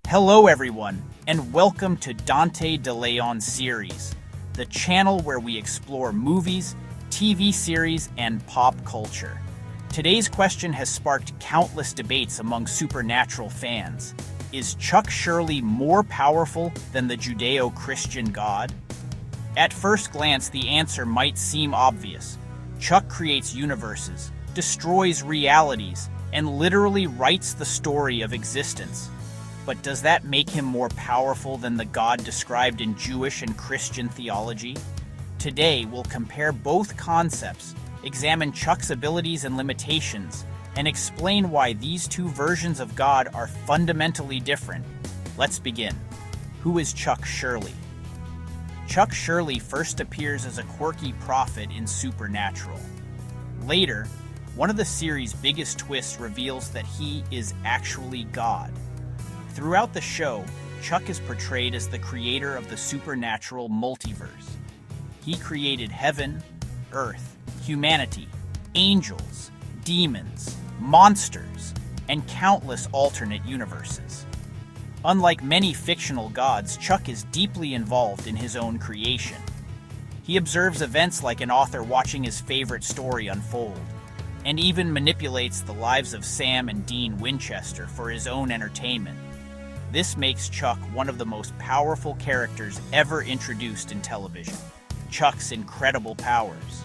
Hello everyone, and welcome to Dante de Leon series, the channel where we explore movies, TV series, and pop culture. Today's question has sparked countless debates among supernatural fans. Is Chuck Shirley more powerful than the Judeo-Christian God? At first glance, the answer might seem obvious. Chuck creates universes, destroys realities, and literally writes the story of existence. But does that make him more powerful than the God described in Jewish and Christian theology? Today, we'll compare both concepts, examine Chuck's abilities and limitations, and explain why these two versions of God are fundamentally different. Let's begin. Who is Chuck Shirley? Chuck Shirley first appears as a quirky prophet in Supernatural. Later, one of the series' biggest twists reveals that he is actually God. Throughout the show, Chuck is portrayed as the creator of the supernatural multiverse. He created heaven, earth, humanity, angels, demons, monsters, and countless alternate universes. Unlike many fictional gods, Chuck is deeply involved in his own creation. He observes events like an author watching his favorite story unfold, and even manipulates the lives of Sam and Dean Winchester for his own entertainment. This makes Chuck one of the most powerful characters ever introduced in television. Chuck's incredible powers.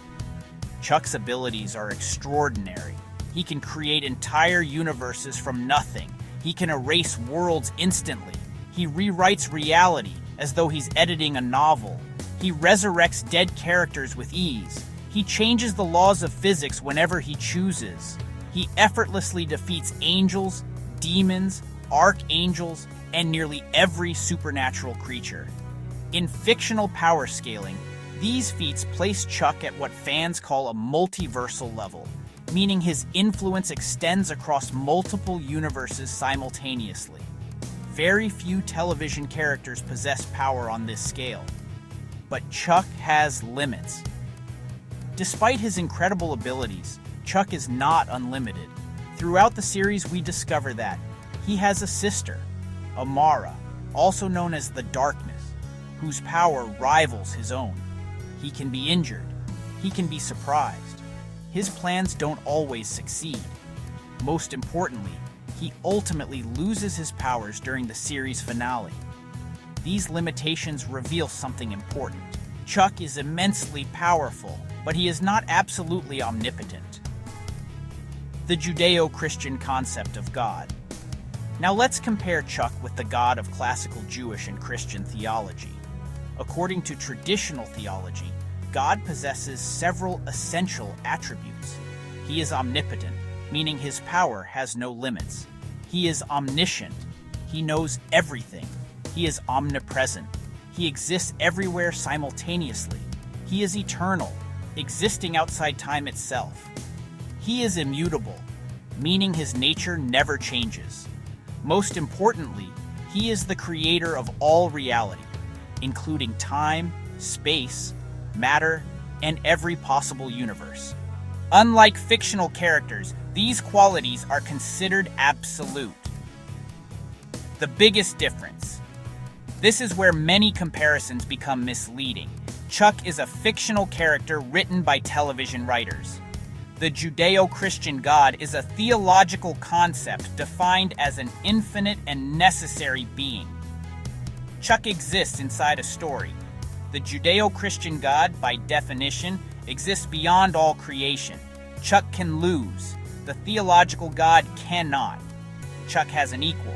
Chuck's abilities are extraordinary. He can create entire universes from nothing. He can erase worlds instantly. He rewrites reality as though he's editing a novel. He resurrects dead characters with ease. He changes the laws of physics whenever he chooses. He effortlessly defeats angels, demons, archangels, and nearly every supernatural creature. In fictional power scaling, these feats place Chuck at what fans call a multiversal level, meaning his influence extends across multiple universes simultaneously. Very few television characters possess power on this scale, but Chuck has limits. Despite his incredible abilities, Chuck is not unlimited. Throughout the series, we discover that he has a sister, Amara, also known as the Darkness, whose power rivals his own. He can be injured. He can be surprised. His plans don't always succeed. Most importantly, he ultimately loses his powers during the series finale. These limitations reveal something important. Chuck is immensely powerful, but he is not absolutely omnipotent. The Judeo-Christian concept of God. Now let's compare Chuck with the God of classical Jewish and Christian theology. According to traditional theology, God possesses several essential attributes. He is omnipotent, meaning his power has no limits. He is omniscient. He knows everything. He is omnipresent. He exists everywhere simultaneously. He is eternal, existing outside time itself. He is immutable, meaning his nature never changes. Most importantly, he is the creator of all reality, including time, space, matter, and every possible universe. Unlike fictional characters, these qualities are considered absolute. The biggest difference. This is where many comparisons become misleading. Chuck is a fictional character written by television writers. The Judeo-Christian God is a theological concept defined as an infinite and necessary being. Chuck exists inside a story. The Judeo-Christian God, by definition, exists beyond all creation. Chuck can lose. The theological God cannot. Chuck has an equal.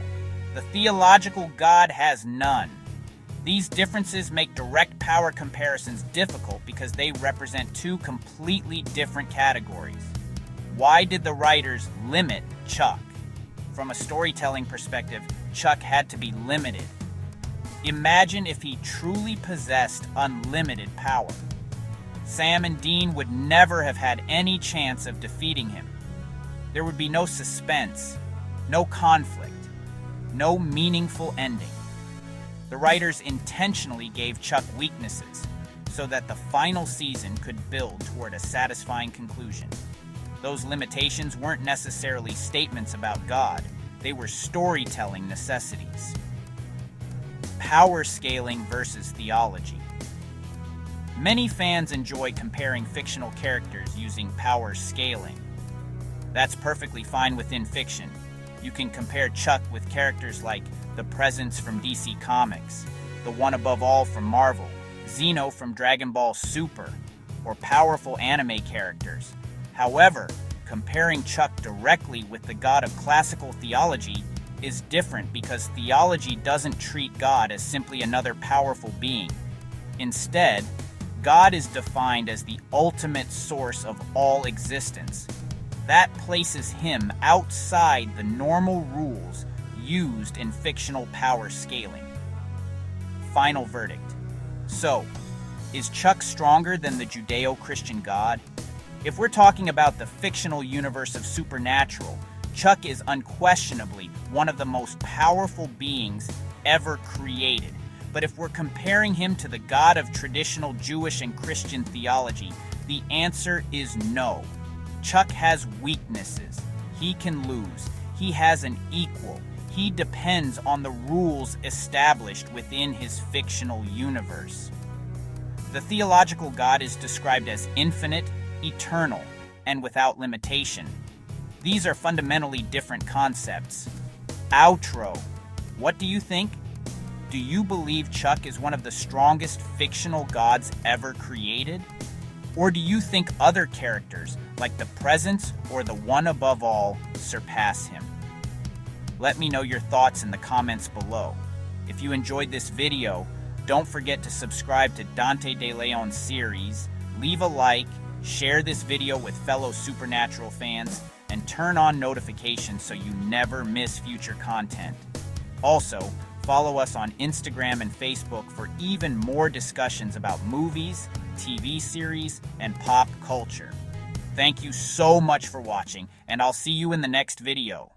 The theological God has none. These differences make direct power comparisons difficult because they represent two completely different categories. Why did the writers limit Chuck? From a storytelling perspective, Chuck had to be limited. Imagine if he truly possessed unlimited power. Sam and Dean would never have had any chance of defeating him. There would be no suspense, no conflict, no meaningful ending. The writers intentionally gave Chuck weaknesses so that the final season could build toward a satisfying conclusion. Those limitations weren't necessarily statements about God, they were storytelling necessities. Power scaling versus theology. Many fans enjoy comparing fictional characters using power scaling. That's perfectly fine within fiction. You can compare Chuck with characters like the Presence from DC Comics, the One Above All from Marvel, Zeno from Dragon Ball Super, or powerful anime characters. However, comparing Chuck directly with the God of classical theology is different because theology doesn't treat God as simply another powerful being. Instead, God is defined as the ultimate source of all existence. That places him outside the normal rules used in fictional power scaling. Final verdict. So, is Chuck stronger than the Judeo-Christian God? If we're talking about the fictional universe of Supernatural, Chuck is unquestionably one of the most powerful beings ever created. But if we're comparing him to the God of traditional Jewish and Christian theology, the answer is no. Chuck has weaknesses. He can lose. He has an equal. He depends on the rules established within his fictional universe. The theological God is described as infinite, eternal, and without limitation. These are fundamentally different concepts. Outro. What do you think? Do you believe Chuck is one of the strongest fictional gods ever created? Or do you think other characters, like the Presence or the One Above All, surpass him? Let me know your thoughts in the comments below. If you enjoyed this video, don't forget to subscribe to Dante de Leon series, leave a like, share this video with fellow Supernatural fans, and turn on notifications so you never miss future content. Also, follow us on Instagram and Facebook for even more discussions about movies, TV series, and pop culture. Thank you so much for watching, and I'll see you in the next video.